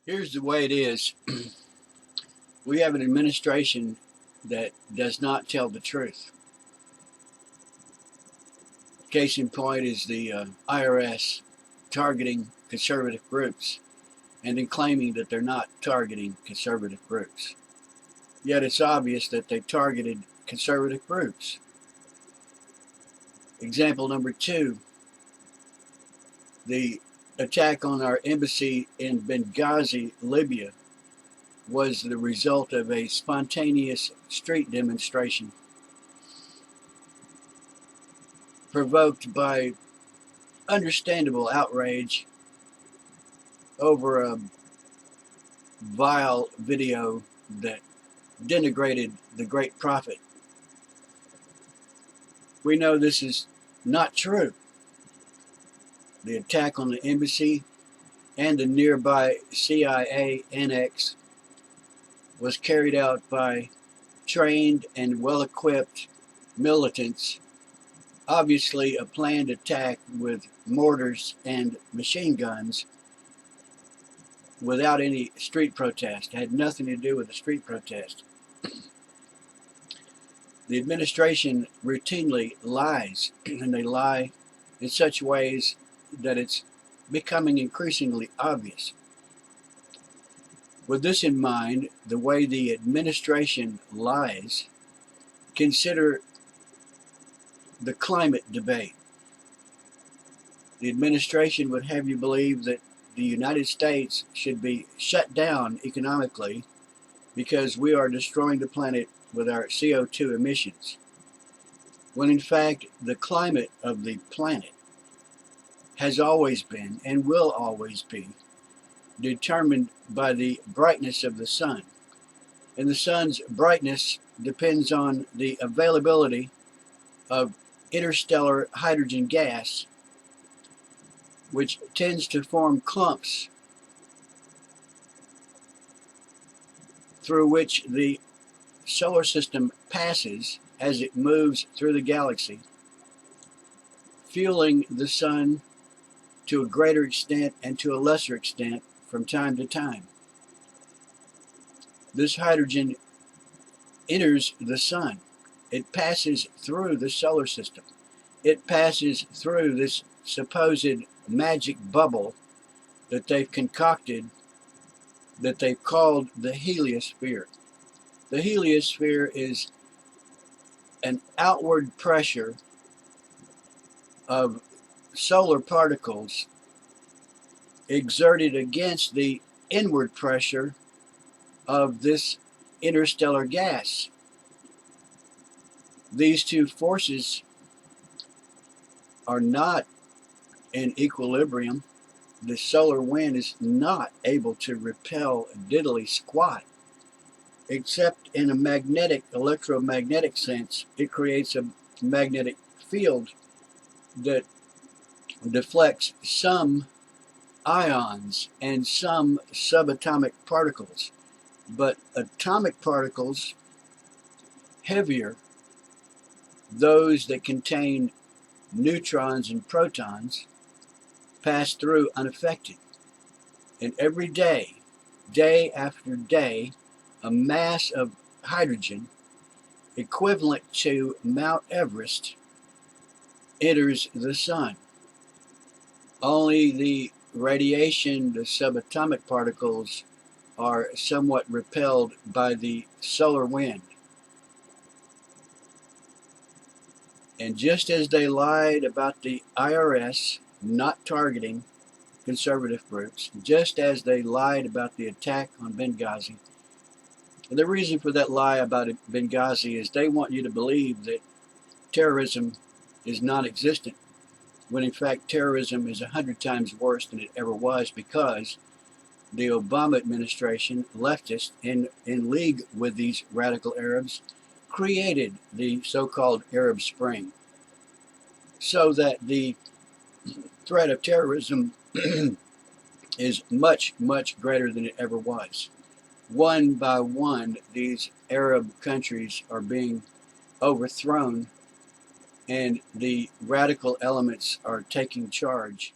Here's the way it is. We have an administration that does not tell the truth. Case in point is the IRS targeting conservative groups and then claiming that they're not targeting conservative groups. Yet it's obvious that they targeted conservative groups. Example number 2, the attack on our embassy in Benghazi, Libya, was the result of a spontaneous street demonstration provoked by understandable outrage over a vile video that denigrated the great prophet. We know this is not true. The attack on the embassy and the nearby CIA annex was carried out by trained and well-equipped militants, obviously a planned attack with mortars and machine guns without any street protest. It had nothing to do with the street protest. The administration routinely lies, and they lie in such ways that it's becoming increasingly obvious. With this in mind, the way the administration lies, consider the climate debate. The administration would have you believe that the United States should be shut down economically because we are destroying the planet with our CO2 emissions, when in fact the climate of the planet has always been and will always be determined by the brightness of the sun. And the sun's brightness depends on the availability of interstellar hydrogen gas, which tends to form clumps through which the solar system passes as it moves through the galaxy, fueling the sun to a greater extent and to a lesser extent from time to time. This hydrogen enters the sun. It passes through the solar system. It passes through this supposed magic bubble that they've concocted, that they've called the heliosphere. The heliosphere is an outward pressure of solar particles exerted against the inward pressure of this interstellar gas. These two forces are not in equilibrium. The solar wind is not able to repel diddly squat, except in a electromagnetic sense. It creates a magnetic field that deflects some ions and some subatomic particles. But atomic particles, heavier, those that contain neutrons and protons, pass through unaffected. And every day, day after day, a mass of hydrogen equivalent to Mount Everest enters the sun. Only the radiation, the subatomic particles, are somewhat repelled by the solar wind. And just as they lied about the IRS not targeting conservative groups, just as they lied about the attack on Benghazi, and the reason for that lie about Benghazi is they want you to believe that terrorism is non-existent, when in fact terrorism is 100 times worse than it ever was, because the Obama administration, leftists, in league with these radical Arabs, created the so-called Arab Spring, so that the threat of terrorism is much, much greater than it ever was. One by one, these Arab countries are being overthrown, and the radical elements are taking charge.